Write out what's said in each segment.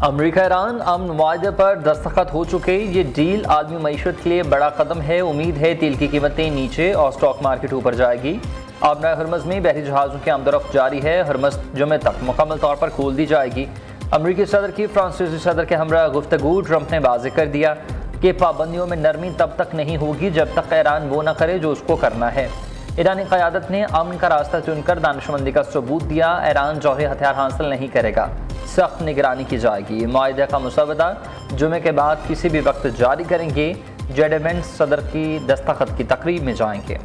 अमरीका Iran अमन मुआहदे पर दस्तखत हो चुके। ये डील आलमी मईशत के लिए बड़ा कदम है। उम्मीद है तेल की कीमतें नीचे और स्टॉक मार्केट ऊपर जाएगी। आबना हरमज में बहरी जहाज़ों की आमदरफ्त जारी है। हरमज जुमे तक मुकम्मल तौर पर खोल दी जाएगी। अमरीकी सदर की फ्रांसीसी सदर के हमरा गुफ्तगू ट्रंप ने वाज़ेह कर दिया कि पाबंदियों में नरमी तब तक नहीं होगी जब तक ईरान वो न करे जो उसको करना है। ईरानी क़यादत ने अमन का रास्ता चुनकर दानिशमंदी का सबूत दिया। ईरान जौहरी हथियार हासिल नहीं करेगा, सख्त निगरानी की जाएगी। मुआहदे का मुसवदा जुमे के बाद किसी भी वक्त जारी करेंगे। जेड वेंस सदर की दस्तखत की तकरीब में जाएंगे।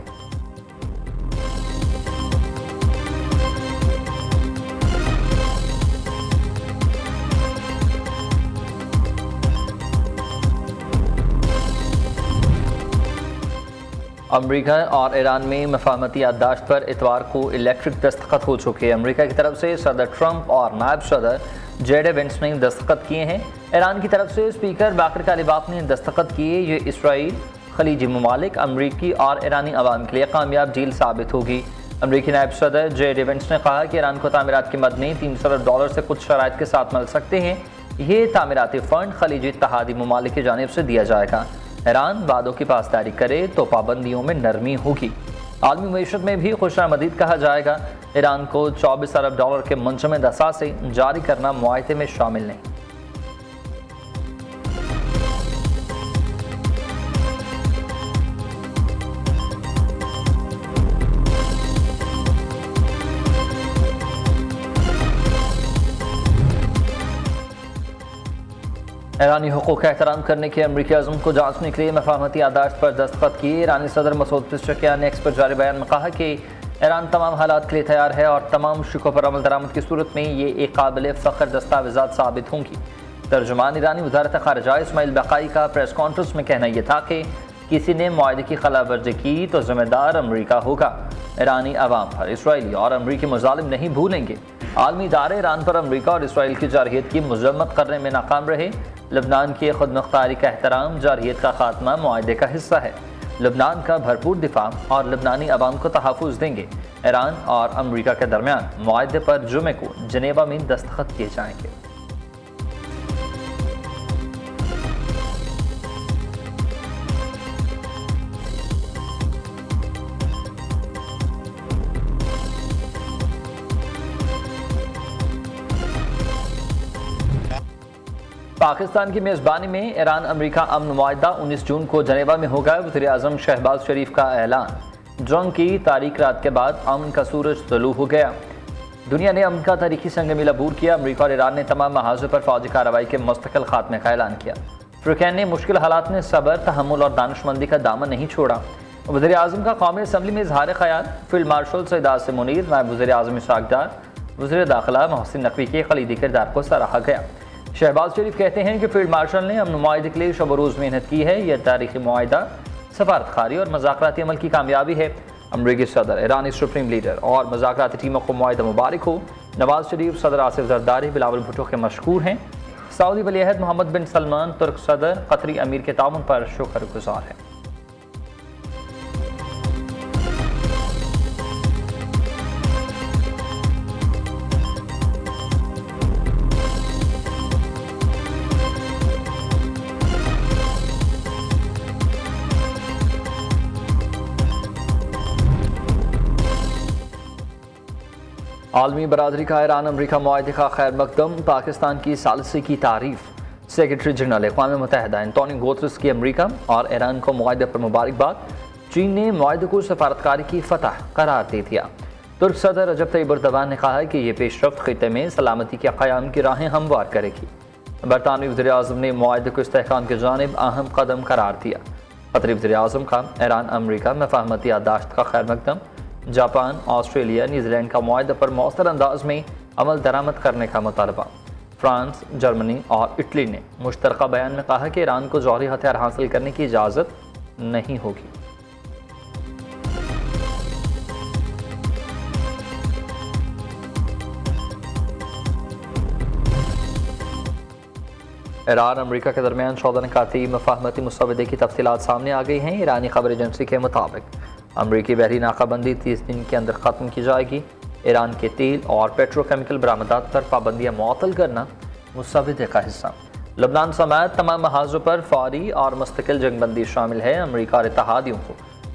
अमरीका और ईरान में मफाहमती याददाश्त पर इतवार को इलेक्ट्रिक दस्तखत हो चुके हैं। अमरीका की तरफ से सदर ट्रंप और नायब सदर जेड वेंस ने दस्तखत किए हैं। ईरान की तरफ से स्पीकर बाकर कालिबाफ ने दस्तखत किए। ये इसराइल, खलीजी ममालिक, अमरीकी और ईरानी अवाम के लिए कामयाब डील साबित होगी। अमरीकी नायब सदर जेड वेंस ने कहा कि ईरान को तामीरात की मद में $300 अरब से कुछ शराइत के साथ मिल सकते हैं। ये तामीराती फ़ंड खलीजी इत्तेहादी ममालिक की जानिब से दिया जाएगा। ईरान वादों की पासदारी करे तो पाबंदियों में नरमी होगी। आलमी मईशत में भी खुशामदीद कहा जाएगा। ईरान को $24 अरब के मुंजमद असासे जारी करना मुआहदे में शामिल नहीं। ईरानी हुकूक़ का एहतराम करने के अमरीकी अज़्म को जांचने के लिए मफाहमती याददाश्त पर दस्तखत किए। ईरानी सदर मसूद पेज़ेश्कियान ने एक्स पर जारी बयान में कहा कि ईरान तमाम हालात के लिए तैयार है और तमाम शिकों पर अमल दरामद की सूरत में ये एक काबिल फ़ख्र दस्तावेज़ात साबित होंगी। तर्जुमान ईरानी वज़ारत ख़ारिजा इस्माइल बक़ाई का प्रेस कॉन्फ्रेंस में कहना यह था कि किसी ने मुआहदे की खिलाफवर्जी की तो ज़िम्मेदार अमरीका होगा। ईरानी अवाम पर इसराइली और अमरीकी मुज़ालिम नहीं भूलेंगे। आलमी इदारे ईरान पर अमरीका और इसराइल की जारहियत की मज़म्मत करने में नाकाम रहे। लबनान की खुद मुख्तारी का एहतराम जारहियत का खात्मा मुआहदे का हिस्सा है। लबनान का भरपूर दिफा और लबनानी अवाम को तहफ़्फ़ुज़ देंगे। ईरान और अमरीका के दरमियान मुआहदे पर जुमे को जनेवा में दस्तखत किए जाएंगे। पाकिस्तान की मेज़बानी में ईरान अमरीका अमन मुआहदा 19 जून को जनेवा में होगा। वज़ीर आज़म शहबाज शरीफ का ऐलान। जंग की तारीख रात के बाद अमन का सूरज तलू हो गया। दुनिया ने अमन का तारीखी संगमिल अबूर किया। अमरीका और ईरान ने तमाम महाज़ों पर फ़ौजी कार्रवाई के मुस्तकिल खात्मे का ऐलान किया। फ़ुरक़ैन ने मुश्किल हालात में सब्र, तहम्मुल और दानिशमंदी का दामन नहीं छोड़ा। वज़ीर आज़म का कौमी असम्बली में इज़हार ख़याल। फील्ड मार्शल सईद आसिम मुनीर, नायब वज़ीर आज़म इसहाक़ डार, वज़ीर दाखिला मोहसिन नकवी के खलीदी किरदार को सराहा गया। शहबाज शरीफ कहते हैं कि फील्ड मार्शल ने अमन मुआहदे के लिए शब रोज़ मेहनत की है। यह तारीखी मुआहदा सफारतखारी और मज़ाकराती अमल की कामयाबी है। अमरीकी सदर, ईरानी सुप्रीम लीडर और मज़ाकराती टीमों को मुआहदा मुबारक हो। नवाज शरीफ, सदर आसिफ ज़रदारी, बिलावल भुट्टो के मशकूर हैं। सऊदी वलीअहद मोहम्मद बिन सलमान, तुर्क सदर, कतरी अमीर के ताउन पर शुक्रगुजार हैं। आलमी बरादरी का ईरान अमरीका मुआहदे का खैर मकदम। पाकिस्तान की सालिसी की तारीफ। सेक्रेटरी जनरल अक़वाम मुत्तहिदा एंटोनियो गुतेरेस की अमरीका और ईरान को मुआहदे पर मुबारकबाद। चीन ने मुआहदे को सफारतकारी की फतह करार दे दिया। तुर्क सदर रजब तय्यिब एर्दोगान ने कहा कि यह पेशरफ्त खित्ते में सलामती के क़याम की राहें हमवार करेगी। बरतानवी वज़ीर आज़म ने मुआहदे को इस्तेहकाम की जानिब अहम कदम करार दिया। कतरी वज़ीर आज़म का ईरान अमरीका मफाहमती याददाश्त का खैर मकदम। जापान, ऑस्ट्रेलिया, न्यूजीलैंड का मुआहदे पर मौसर अंदाज में अमल दरामद करने का मुतालबा। फ्रांस, जर्मनी और इटली ने मुश्तरका बयान में कहा कि ईरान को जौहरी हथियार हासिल करने की इजाज़त नहीं होगी। ईरान अमरीका के दरमियान 14 निकाती मफाहमती मुसवदे की तफसीलात सामने आ गई हैं। ईरानी खबर एजेंसी के मुताबिक अमरीकी बहरी नाकाबंदी 30 दिन के अंदर ख़त्म की जाएगी। ईरान के तेल और पेट्रोकेमिकल बरामदात पर पाबंदियाँ मुअत्तल करना मुसविदे का हिस्सा। लबनान समेत तमाम महाजों पर फौरी और मुस्तकिल जंगबंदी शामिल है। अमरीका और इत्तहादियों को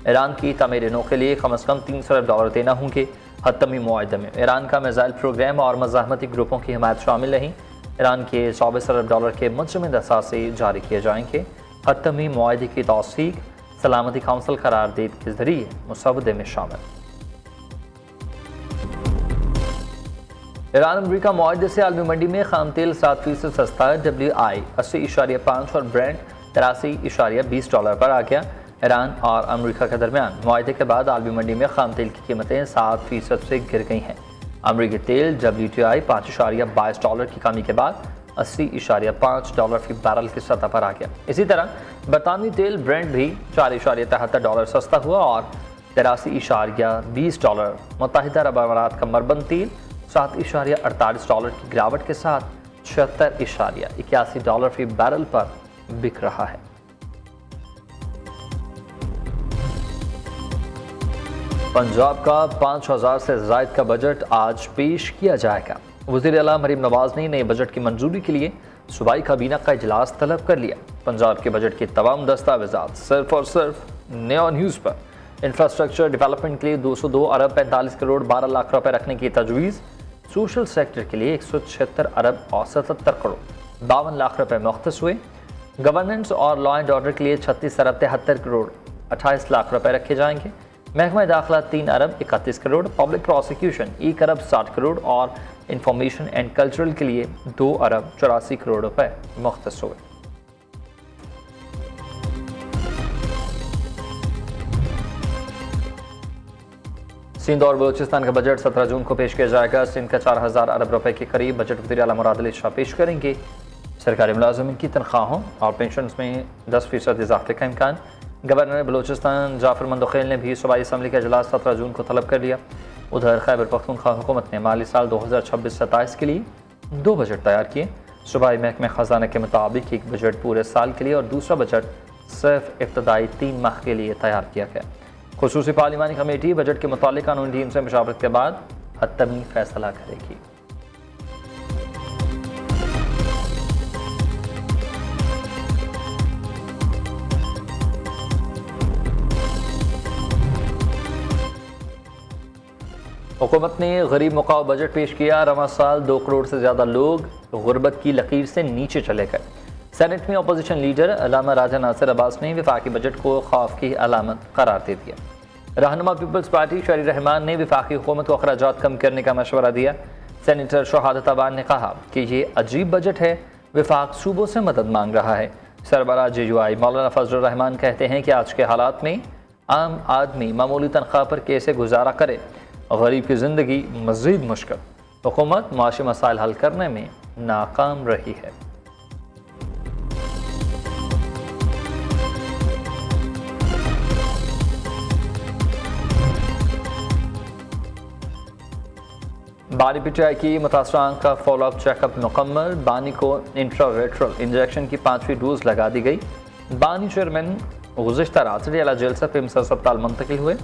ईरान की तमीर नौ के लिए कम अज़ कम $300 अरब देना होंगे। हतमी मुआहदे में ईरान का मिसाइल प्रोग्राम और मज़ाहमती ग्रुपों की हिमायत शामिल नहीं। ईरान के $24 अरब के मुजमद असासे जारी किए जाएंगे। हतमी मुआहदे की तौसीक सलामती काउंसिल करारदीद के जरिए मुसवदे में शामिल। ईरान अमरीका मुआहदे से आलमी मंडी में खाम तेल 7% सस्ता है। WI 80.5 और ब्रेंट 83.20 पर आ गया। ईरान और अमरीका के दरमियान मुआहदे के बाद आलमी मंडी में खाम तेल की कीमतें 7% से गिर गई हैं। अमरीकी तेल WTI 5.22 की कमी के बाद $80.5 फी बैरल की सतह पर आ गया। इसी तरह बरतानवी तेल ब्रेंट भी $4.73 सस्ता हुआ और $83.20। मुत्तहिदा अरब अमारात का मरबन तेल $7.48 की गिरावट के साथ $76.81 फी बैरल पर बिक रहा है। पंजाब का 5000 से ज़ायद का बजट आज पेश किया जाएगा। वज़ीर आला मरीम नवाज ने नए बजट की मंजूरी के लिए सूबाई काबीना का इजलास तलब कर लिया। पंजाब के बजट के तमाम दस्तावेजात सिर्फ और सिर्फ नया न्यूज़ पर। इंफ्रास्ट्रक्चर डेवलपमेंट के लिए 202 अरब 45 करोड़ 12 लाख रुपए रखने की तजवीज़। सोशल सेक्टर के लिए 176 अरब और 77 करोड़ 52 लाख रुपए मुख्तस हुए। गवर्नेंस और लॉ एंड ऑर्डर के लिए 36 अरब 73 करोड़ 28 लाख रुपए रखे जाएंगे। महकमा दाखिला 3 अरब 31 करोड़, पब्लिक प्रोसिक्यूशन 1 अरब 60 करोड़ और इंफॉर्मेशन एंड कल्चरल के लिए 2 अरब 84 करोड़ रुपए मुख्तस हुए। सिंध और बलूचिस्तान का बजट 17 जून को पेश किया जाएगा। सिंध का 4000 अरब रुपए के करीब बजट वज़ीर आला मुराद अली शाह पेश करेंगे। सरकारी मुलाजिमिन की तनख्वाहों और पेंशन में 10% इजाफे का इम्कान। गवर्नर बलूचिस्तान जाफर मंदोखेल ने भी सूबाई असम्बली का इजलास 17 जून को तलब कर लिया। उधर खैबर पख्तूनख्वा हुकूमत ने माली साल 2026-27 के लिए 2 बजट तैयार किए। सूबाई महकमे खजाना के मुताबिक एक बजट पूरे साल के लिए और दूसरा बजट सिर्फ इब्तदाई 3 माह के लिए तैयार किया गया। खुसूसी पार्लिमानी कमेटी बजट के मुतालिक कानूनी टीम से मुशावरत के बाद हतमी फैसला करेगी। हुकूमत ने गरीब मुकाव बजट पेश किया। रवां साल 2 करोड़ से ज़्यादा लोग गुर्बत की लकीर से नीचे चले गए। सेनेट में अपोजिशन लीडर अल्लामा राजा नासिर अब्बास ने वफाकी बजट को खौफ की अलामत करार दे दिया। रहनुमा पीपल्स पार्टी शहरी रहमान ने वफाकी हुकूमत को अखराजात कम करने का मशवरा दिया। सेनेटर शहादत अबान ने कहा कि ये अजीब बजट है, वफाक सूबों से मदद मांग रहा है। सरबराह JUI मौलाना फजलुर रहमान कहते हैं कि आज के हालात में आम आदमी मामूली तनख्वाह पर कैसे गुजारा करे, गरीब की ज़िंदगी मज़ीद मुश्किल। हुकूमत माशी मसाइल हल करने में नाकाम रही है। बानी PTI की मुतासरान का फॉलोअप चेकअप मुकम्मल। बानी को इंट्रावेट्रल इंजेक्शन की 5वीं डोज लगा दी गई। बानी चेयरमैन गुज़िश्ता रात से जिला जेल से पिम्स अस्पताल मुंतकिल हुए।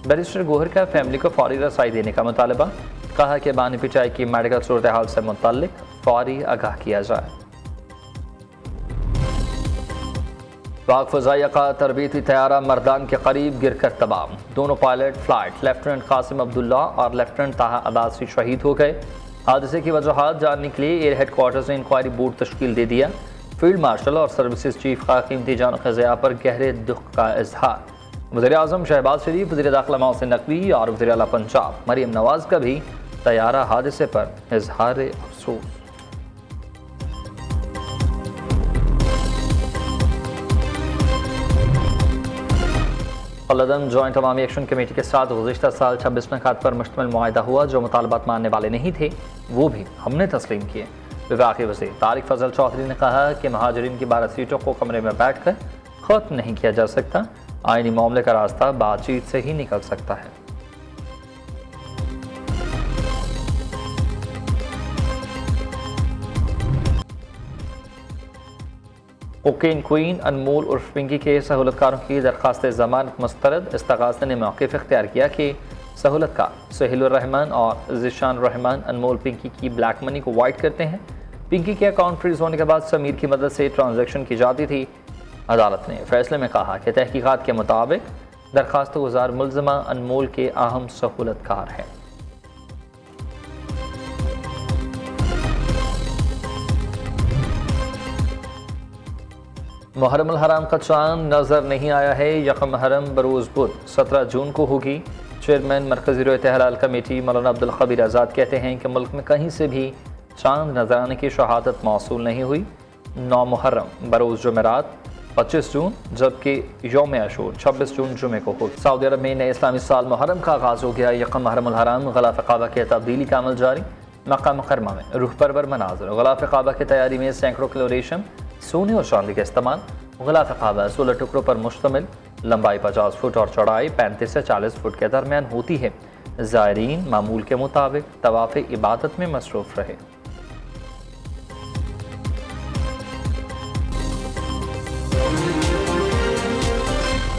बैरिस्टर गोहर का फैमिली को फौरी रसाई देने का मुतालबा। कहा कि बानी PTI की मेडिकल सूरत हाल से मुताल्लिक फौरी आगाह किया जाए। पाक फ़ज़ाइया का तरबीती तैयारा मर्दान के करीब गिर कर तबाह। दोनों pilot flight lieutenant Qasim Abdullah और लेफ्टिनेंट ताहा अब्बासी शहीद हो गए। हादसे की वजूहात जानने के लिए एयर हेडक्वार्टर्स ने इंक्वायरी बोर्ड तश्कील दे दिया। फील्ड मार्शल और सर्विसेज चीफ का कीमती जान के ज़िया पर गहरे दुख का इजहार। वज़ीर आज़म शहबाज शरीफ, वज़ीर दाखिला मोहसिन नकवी और वज़ीर आला पंजाब मरीम नवाज का भी तैयारा हादसे पर इजहार अफसोस। लदन जॉइंट अवामी एक्शन कमेटी के साथ गुज़िश्ता साल 26 नकात पर मुश्तमिल मुआहिदा हुआ। जो मुतालबात मानने वाले नहीं थे वो भी हमने तस्लीम किए। वफाकी वज़ीर तारिक फजल चौधरी ने कहा कि महाजरीन की 12 सीटों को कमरे में बैठ कर ख़त्म नहीं किया जा सकता। आईनी मामले का रास्ता बातचीत से ही निकल सकता है। कोकेन क्वीन अनमोल उर्फ पिंकी के सहूलतकारों की दरख्वास्त जमानत मुस्तरद। इस्तगासा ने मौक़िफ़ इख्तियार किया कि सहूलतकार सहीलुर रहमान और ज़िशान रहमान अनमोल पिंकी की ब्लैक मनी को वाइट करते हैं। पिंकी के अकाउंट फ्रीज होने के बाद समीर की मदद से ट्रांजैक्शन की जाती थी। अदालत ने फैसले में कहा कि तहकीकात के मुताबिक दरखास्त गुजार मुलजमा अनमोल के अहम सहूलतकार हैं। मुहर्रम अल हराम का चांद नजर नहीं आया है। यकम मुहर्रम बरोज़ बुध 17 जून को होगी। चेयरमैन मरकज़ी रोयत हलाल कमेटी मौलाना अब्दुल खबीर आज़ाद कहते हैं कि मुल्क में कहीं से भी चांद नजर आने की शहादत मौसूल नहीं हुई। 9 मुहर्रम बरोज़ जुमेरात 25 जून जबकि यौम आशूर 26 जून जुमे को हो। सऊदी अरब में नए इस्लामी साल मुहर्रम का आगाज़ हो गया। यकम मुहर्रम अल हराम ग़िलाफ़ काबा के तब्दीली का अमल जारी। मक्का मुकर्रमा में रूह परवर मनाज़र। ग़िलाफ़ काबा की तैयारी में सैकड़ों किलो रेशम, सोने और चांदी का इस्तेमाल। ग़िलाफ़ काबा 16 टुकड़ों पर मुश्तमिल, लंबाई 50 फुट और चौड़ाई 35 से 40 फुट के दरमियान होती है। ज़ायरीन मामूल के मुताबिक तवाफ़ इबादत में मसरूफ़ रहे।